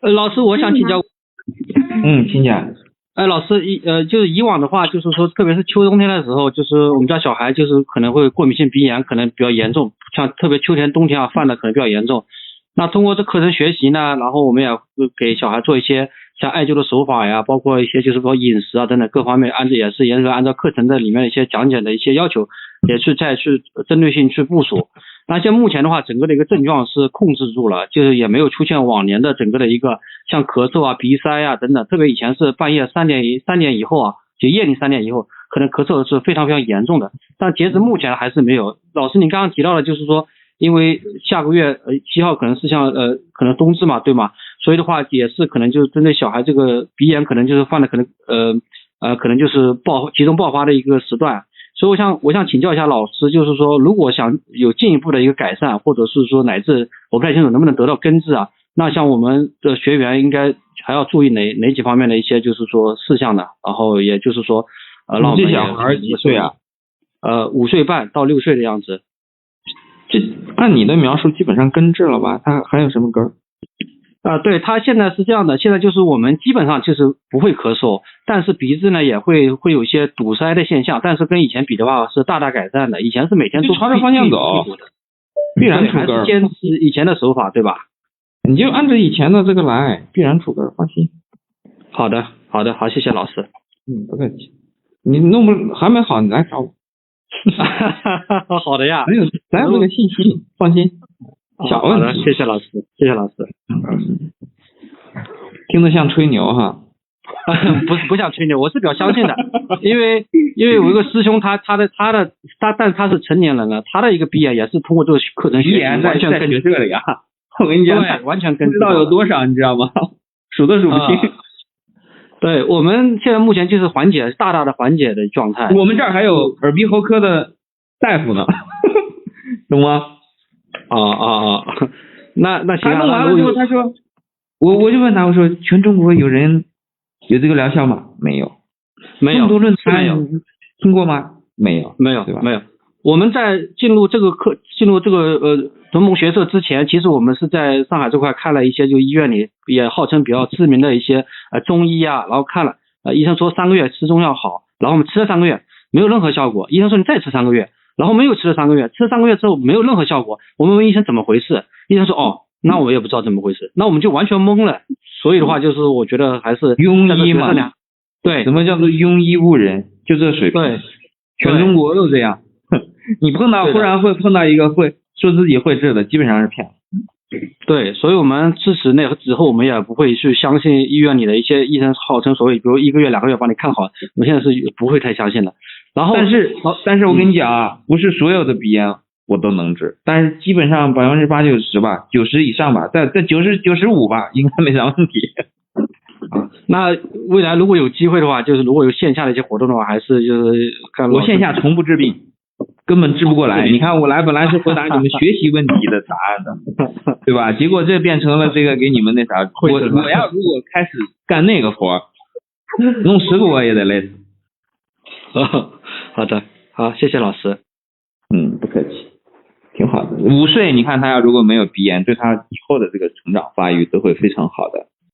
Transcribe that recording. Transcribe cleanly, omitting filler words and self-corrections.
老师，我想请教。请讲。老师就是以往的话，就是说，特别是秋冬天的时候，就是我们家小孩就是可能会过敏性鼻炎，可能比较严重，像特别秋天、冬天犯的可能比较严重。那通过这课程学习呢，然后我们也会给小孩做一些像艾灸的手法呀，包括一些就是说饮食啊等等各方面，也是严格按照课程的里面的一些讲解的一些要求，也去再去针对性去部署。那像目前的话，整个的一个症状是控制住了，就是也没有出现往年的整个的一个像咳嗽啊、鼻塞啊等等，特别以前是半夜3点以后啊，就夜里3点以后，可能咳嗽是非常非常严重的，但截至目前还是没有。老师，您刚刚提到的就是说，因为下个月7号可能是像可能冬至嘛，对吗？所以的话也是可能就是针对小孩这个鼻炎，可能就是犯的可能可能就是集中爆发的一个时段。所以我想请教一下老师，就是说如果想有进一步的一个改善，或者是说乃至我不太清楚能不能得到根治啊，那像我们的学员应该还要注意哪几方面的一些就是说事项呢？然后也就是说让我们这小孩几岁啊？5岁半到6岁的样子。这按你的描述基本上根治了吧？他还有什么根儿？对，他现在是这样的，现在就是我们基本上就是不会咳嗽，但是鼻子呢也会有一些堵塞的现象，但是跟以前比的话是大大改善的。以前是每天都朝着方向走，必然出根儿。还是坚持以前的手法，对吧？你就按照以前的这个来，必然出根儿，放心。好的，好，谢谢老师。不客气。你还没好，你来找我。好的呀，咱有这个信息，放心。小问题。谢谢老师。听得像吹牛哈。不像吹牛，我是比较相信的，因为有一个师兄但他是成年人了，他的一个鼻炎也是通过这个课程学习完全根治这里啊。我跟你讲，对，完全根治，不知道有多少，你知道吗？数都数不清。对，我们现在目前就是大大的缓解的状态。我们这儿还有耳鼻喉科的大夫呢，懂吗？那行。他弄完了之后，他说，我就问他，我说全中国有人有这个疗效吗？没有。这么多论坛听过吗？没有，对吧？没有。我们在进入这个同盟学社之前，其实我们是在上海这块看了一些就医院里也号称比较知名的一些中医啊，然后看了医生说3个月吃中药好，然后我们吃了3个月没有任何效果，医生说你再吃3个月，然后我们又吃了3个月，吃了3个月之后没有任何效果，我们问医生怎么回事，医生说那我也不知道怎么回事，那我们就完全懵了。所以的话就是我觉得还是庸医嘛，对，什么叫做庸医误人，就这水平，对，全中国都这样。你忽然会碰到一个会说自己会治的，基本上是骗子。对，所以我们支持那之后，我们也不会去相信医院里的一些医生号称所谓，比如1个月2个月帮你看好，我们现在是不会太相信的。然后，但是我跟你讲啊，不是所有的鼻炎我都能治，但是基本上80%-90%吧，90以上吧，在90-95吧，应该没啥问题。那未来如果有机会的话，就是如果有线下的一些活动的话，还是就是看我线下从不治病，根本治不过来。你看我来本来是回答你们学习问题的答案的，对吧？结果这变成了这个给你们那啥。我要如果开始干那个活，弄10个我也得累死。好的，好，谢谢老师。不客气，挺好的。5岁，你看他要如果没有鼻炎，对他以后的这个成长发育都会非常好的。